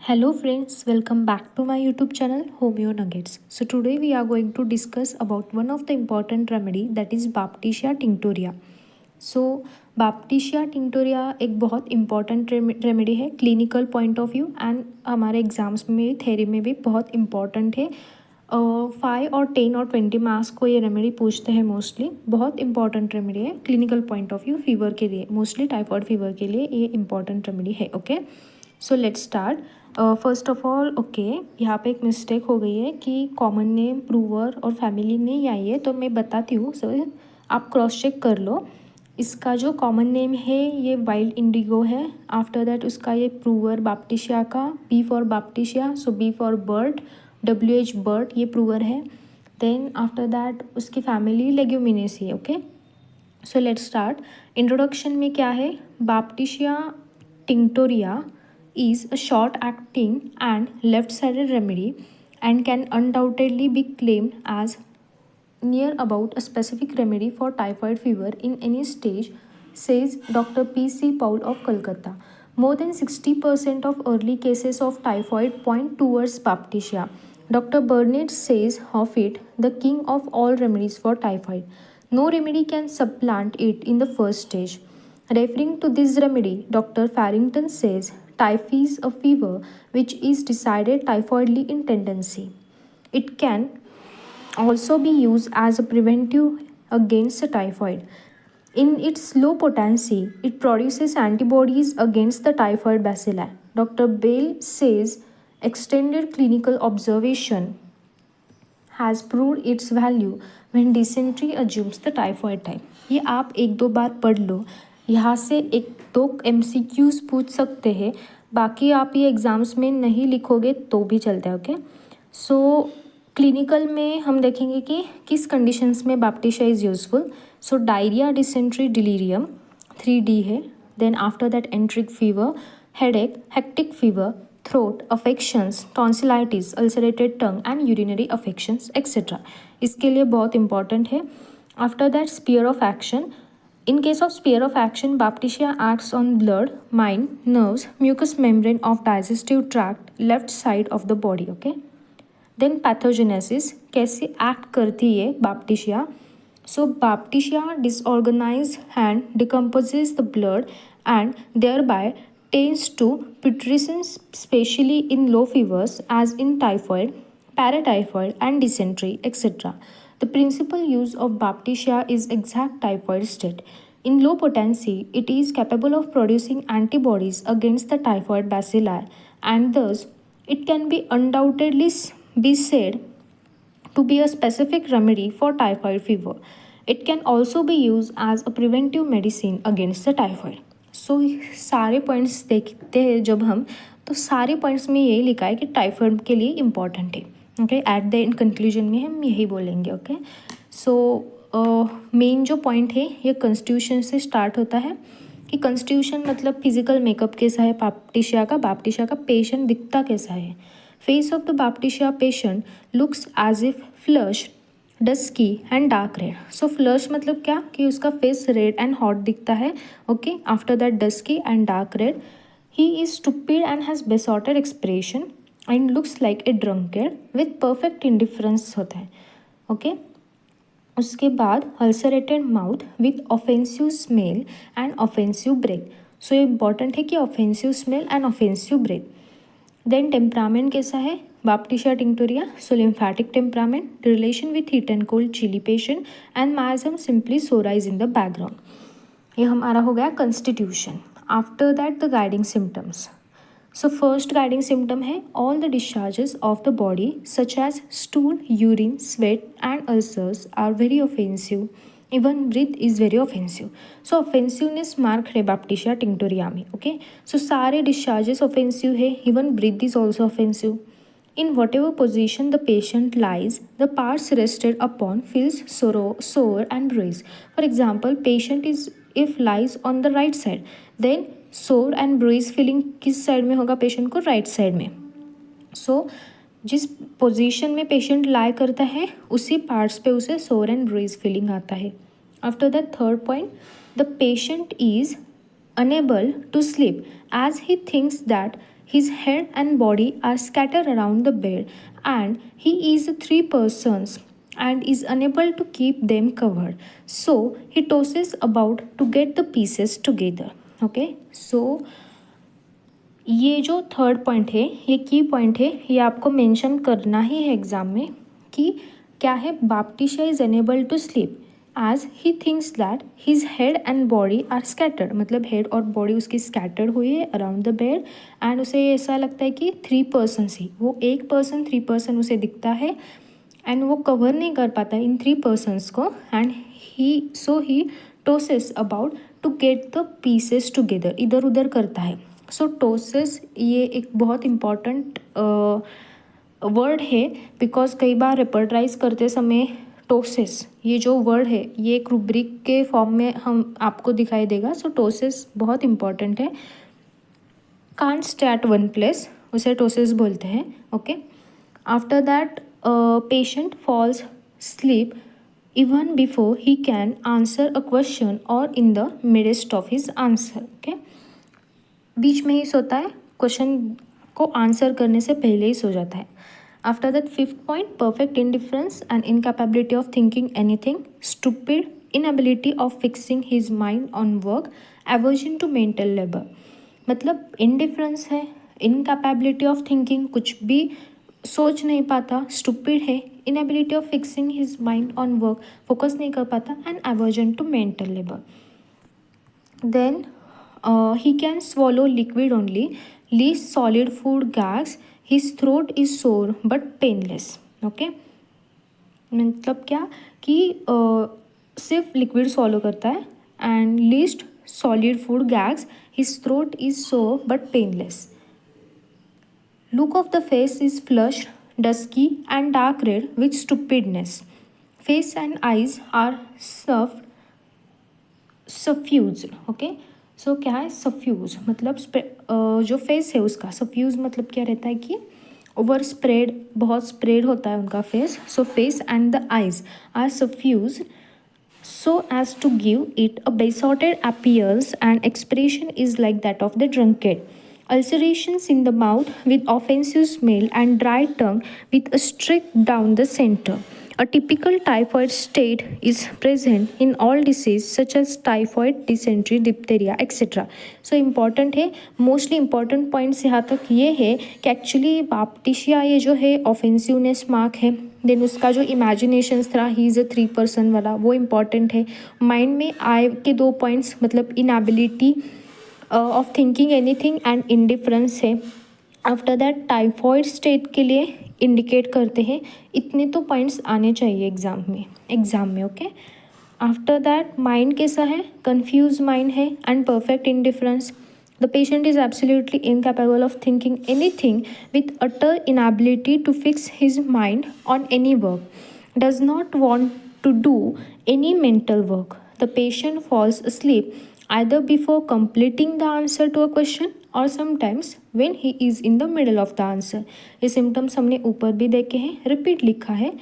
Hello friends, welcome back to my YouTube channel Homeo Nuggets. So today we are going to discuss about one of the important remedy that is Baptisia tinctoria. So Baptisia tinctoria एक बहुत important remedy है clinical point of view and हमारे exams में theory में भी बहुत important है। 5 और 10 और 20 मार्क्स को ये रेमेडी पूछते हैं मोस्टली। बहुत इंपॉर्टेंट रेमेडी है clinical point of view fever के लिए, मोस्टली टाइफॉइड फीवर के लिए ये इंपॉर्टेंट रेमेडी है। Okay, so let's start. First of all okay, यहाँ पे एक मिस्टेक हो गई है कि कॉमन नेम प्रूवर और फैमिली नहीं आई है, तो मैं बताती हूँ। सो आप क्रॉस चेक कर लो। इसका जो कॉमन नेम है ये वाइल्ड इंडिगो है। आफ्टर दैट उसका ये प्रूवर बाप्टिशिया का, B for Baptisia, so B for bird, WH bird, ये प्रूवर है। देन आफ्टर दैट उसकी फैमिली लेग्यूमिनेसी है। Okay, so let's start. Introduction में क्या है, Baptisia tinctoria is a short acting and left sided remedy and can undoubtedly be claimed as near about a specific remedy for typhoid fever in any stage, says Dr. P.C. Paul of Calcutta. More than 60% of early cases of typhoid point towards Baptisia. Dr. Burnett says of it the king of all remedies for typhoid. No remedy can supplant it in the first stage. Referring to this remedy, Dr. Farrington says typhi is a fever which is decided typhoidly in tendency. It can also be used as a preventive against typhoid. In its low potency, it produces antibodies against the typhoid bacilli. Dr. Bale says extended clinical observation has proved its value when dysentery assumes the typhoid type. ये आप एक दो बार पढ़ लो, यहाँ से एक दो MCQs पूछ सकते हैं, बाकी आप ये एग्ज़ाम्स में नहीं लिखोगे तो भी चलता है। ओके, सो क्लिनिकल में हम देखेंगे कि किस कंडीशंस में Baptisia is useful. So diarrhoea, dysentery, delirium 3D है। Then after that enteric fever, headache, hectic fever, throat affections, tonsillitis, ulcerated tongue and urinary affections etc. इसके लिए बहुत इंपॉर्टेंट है। After that sphere of action, in case of sphere of action, Baptisia acts on blood, mind, nerves, mucous membrane of digestive tract, left side of the body. Okay, then pathogenesis, कैसे act करती है Baptisia? So Baptisia disorganized and decomposes the blood and thereby tends to putrescence, especially in low fevers as in typhoid, paratyphoid and dysentery etc. The principal use of Baptisia is exact typhoid state. In low potency, it is capable of producing antibodies against the typhoid bacilli, and thus it can be undoubtedly be said to be a specific remedy for typhoid fever. It can also be used as a preventive medicine against the typhoid. सो सारे points देखते हैं जब हम, तो सारे points में यही लिखा है कि टाइफाइड के लिए इम्पॉर्टेंट है। Okay, at the end conclusion में हम यही बोलेंगे। ओके, सो मेन जो पॉइंट है ये कॉन्स्टिट्यूशन से स्टार्ट होता है कि कॉन्स्टिट्यूशन मतलब फिजिकल मेकअप कैसा है बाप्टिशिया का पेशेंट दिखता कैसा है। Face of the Baptisia patient looks as if flush, dusky and dark red. So flush मतलब क्या कि उसका फेस रेड एंड हॉट दिखता है। Okay, after that dusky and dark red, he is stupid and has besotted expression and looks like a drunkard with perfect indifference होता है। Okay, उसके बाद ulcerated mouth with offensive smell and offensive breath. So ये important है कि offensive smell and offensive breath. Then temperament कैसा है Baptisia tinctoria? So lymphatic temperament, relation with heat and cold, chilly patient and miasm simply psoriasis is in the background. ये हमारा हो गया constitution. After that the guiding symptoms. So first guiding symptom है all the discharges of the body such as stool, urine, sweat and ulcers are very offensive. Even breath is very offensive. So offensiveness mark है Baptisia tinctoria में. Okay, so सारे discharges offensive है, even breath is also offensive. In whatever position the patient lies, the parts rested upon feels sore and bruised. For example, patient is if lies on the right side, then sore and bruised feeling किस side में होगा patient को? Right side में. सो जिस position में patient लाई करता है उसी पार्ट्स पे उसे सोर एंड ब्रूइज फीलिंग आता है. After that third point, the patient is unable to sleep as he thinks that his head and body are scattered around the bed, and he is 3 persons and is unable to keep them covered. So he tosses about to get the pieces together. Okay, so ये जो third point है, ये की point है, ये आपको mention करना ही है एग्जाम में कि क्या है, Baptisia is unable to sleep as he thinks that his head and body are scattered, मतलब हेड और बॉडी उसकी स्कैटर्ड हुई है अराउंड द बेड, एंड उसे ऐसा लगता है कि 3 पर्सन ही, वो एक पर्सन 3 पर्सन उसे दिखता है एंड वो कवर नहीं कर पाता इन 3 पर्सन्स को, and he tosses about to get the pieces together, इधर उधर करता है. सो टोसेस ये एक बहुत इम्पॉर्टेंट वर्ड है, बिकॉज कई बार रिपर्टराइज करते समय टोसेस ये जो वर्ड है ये एक रूब्रिक के फॉर्म में हम आपको दिखाई देगा. सो टोसेस बहुत इम्पॉर्टेंट है. Can't stay at one place, उसे टोसेस बोलते हैं. Okay, after that patient falls sleep even before he can answer a question और in the midst of his answer. Okay, बीच में ही सोता है, क्वेश्चन को आंसर करने से पहले ही सो जाता है. After that fifth point, perfect indifference and incapability of thinking anything, stupid inability of fixing his mind on work, aversion to mental labour. मतलब इनडिफरेंस है, इनकैपेबिलिटी ऑफ थिंकिंग, कुछ भी सोच नहीं पाता, स्टूपिड है, inability of fixing his mind on work, focus नहीं कर पाता, and aversion to mental labour. Then he can swallow liquid only, least solid food gags, his throat is sore but painless. Okay, मतलब क्या कि सिर्फ liquid swallow करता है, and least solid food gags, his throat is sore but painless. Look of the face is flushed, dusky and dark red with stupidness. Face and eyes are suffused. Okay, so क्या है suffuse, मतलब जो face है उसका, suffuse मतलब क्या रहता है कि ओवर स्प्रेड, बहुत स्प्रेड होता है उनका face. So face and the eyes are suffused so as to give it a besotted appearance, and expression is like that of the drunkard. Ulcerations in the mouth with offensive smell and dry tongue with a streak down the center. A typical typhoid state is present in all diseases such as typhoid, dysentery, diphtheria, etc. So important है, mostly important points यहाँ तक ये है कि actually बाप्टिशिया ये जो है offensiveness mark है. देन उसका जो इमेजिनेशंस था, ही इज़ अ 3 पर्सन वाला, वो इम्पॉर्टेंट है. माइंड में आए के 2 पॉइंट्स, मतलब inability of thinking anything and indifference है. आफ्टर दैट टाइफॉइड स्टेट के लिए इंडिकेट करते हैं. इतने तो पॉइंट्स आने चाहिए एग्ज़ाम में. ओके, आफ्टर दैट माइंड कैसा है, कन्फ्यूज माइंड है and perfect indifference. The patient is absolutely incapable of thinking anything with utter inability to fix his mind on any work, does not want to do any mental work. The patient falls asleep either before completing the answer to a question or sometimes when he is in the middle of the answer. ये symptoms हमने ऊपर भी देखे हैं, repeat लिखा है,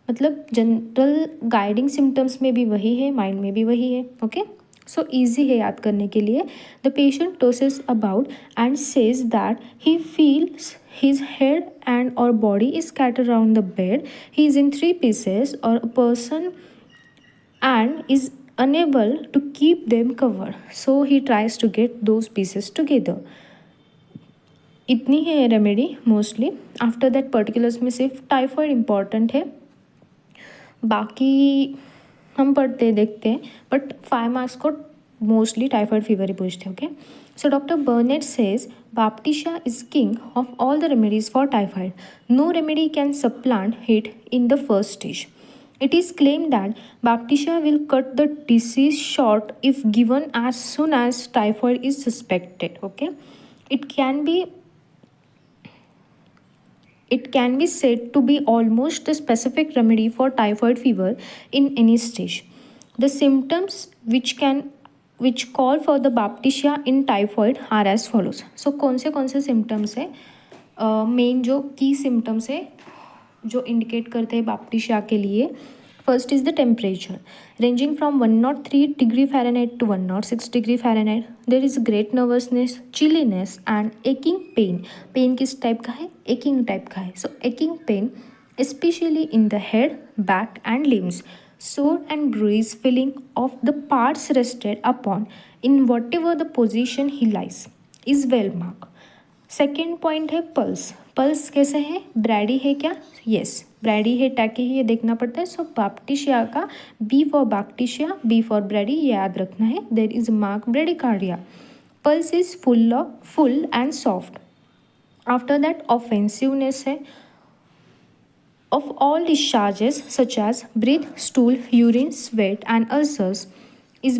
मतलब general guiding symptoms में भी वही है, माइंड में भी वही है. ओके, सो ईजी है याद करने के लिए. The patient tosses about and says that he feels his head and और body is scattered around the bed. He is in 3 pieces or a person and is unable to keep them covered. So he tries to get those pieces together. इतनी है remedy mostly. After that particulars में सिर्फ typhoid important है, बाकी हम पढ़ते देखते हैं, बट 5 मार्क्स को मोस्टली टाइफॉइड फीवर ही पूछते हैं. Okay, so doctor Burnett says Baptisia is king of all the remedies for typhoid. No remedy can supplant it in the first stage. It is claimed that Baptisha will cut the disease short if given as soon as typhoid is suspected. Okay, it can be said to be almost the specific remedy for typhoid fever in any stage. The symptoms which call for the Baptisha in typhoid are as follows. So कौन से symptoms है, main जो की symptoms है जो indicate करते हैं बाप्टिशिया के लिए. First is the temperature, ranging from 103 degree Fahrenheit to 106 degree Fahrenheit. There is great nervousness, chilliness and aching pain. Pain किस टाइप का है? Aching टाइप का है. So aching pain, especially in the head, back and limbs. Sore and bruise feeling of the parts rested upon in whatever the position he lies is well marked. Second point है pulse. Pulse कैसे है? Brady है क्या? Yes, Brady है, tacky है, ये देखना पड़ता है. सो बाप्टिशिया का B for Baptisia, B for brady, ये याद रखना है. There is mark bradycardia. Pulse is full and soft. After that offensiveness है of all discharges such as breath, stool, urine, sweat and ulcers is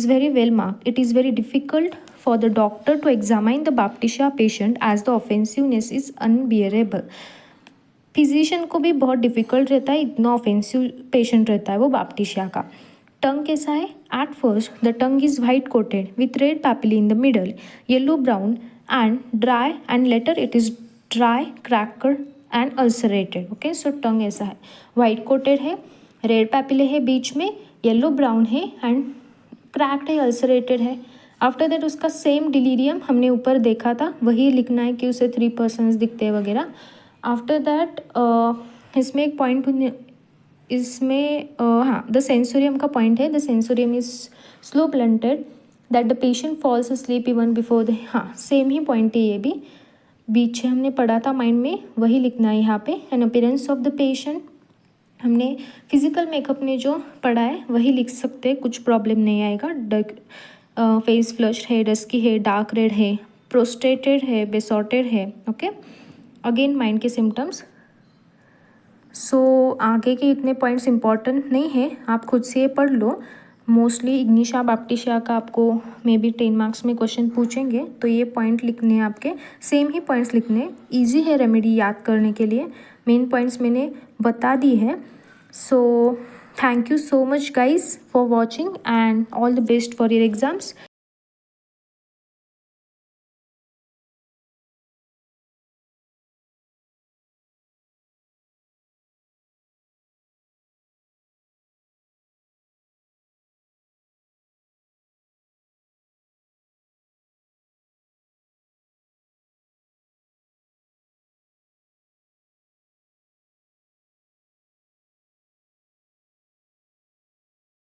very well marked. It is very difficult for the doctor to examine the Baptisia patient as the offensiveness is unbearable. Physician को भी बहुत difficult रहता है, इतना offensive patient रहता है वो बाप्टिशिया का. टंग कैसा है? At first the tongue is white coated with red papillae in the middle, yellow brown and dry, and later it is dry, cracker and ulcerated. Okay, so tongue ऐसा है, white coated है, red papillae है बीच में, yellow brown है and cracked है, ulcerated है. After that उसका सेम डिलीरियम हमने ऊपर देखा था, वही लिखना है कि उसे 3% दिखते हैं वगैरह. आफ्टर दैट इसमें एक पॉइंट, इसमें हाँ द सेंसोरियम का पॉइंट है. The sensorium is slow blunted that the patient falls asleep even before the, हाँ सेम ही पॉइंट है ये भी, बीच हमने पढ़ा था माइंड में, वही लिखना है यहाँ पे. And appearance of the patient, हमने फिजिकल मेकअप में जो पढ़ा है वही लिख सकते हैं, कुछ प्रॉब्लम नहीं आएगा. फेस फ्लश्ड है, डस्की है, डार्क रेड है, प्रोस्ट्रेटेड है, बेसॉर्टेड है. ओके, अगेन माइंड के सिम्टम्स. सो आगे के इतने पॉइंट्स इंपॉर्टेंट नहीं है, आप खुद से ये पढ़ लो. मोस्टली इग्निशा बाप्टिशिया का आपको मे बी 10 मार्क्स में क्वेश्चन पूछेंगे, तो ये पॉइंट लिखने हैं आपके, सेम ही पॉइंट्स लिखने. ईजी है रेमेडी याद करने के लिए, मेन पॉइंट्स मैंने बता दी है. So thank you so much guys for watching and all the best for your exams.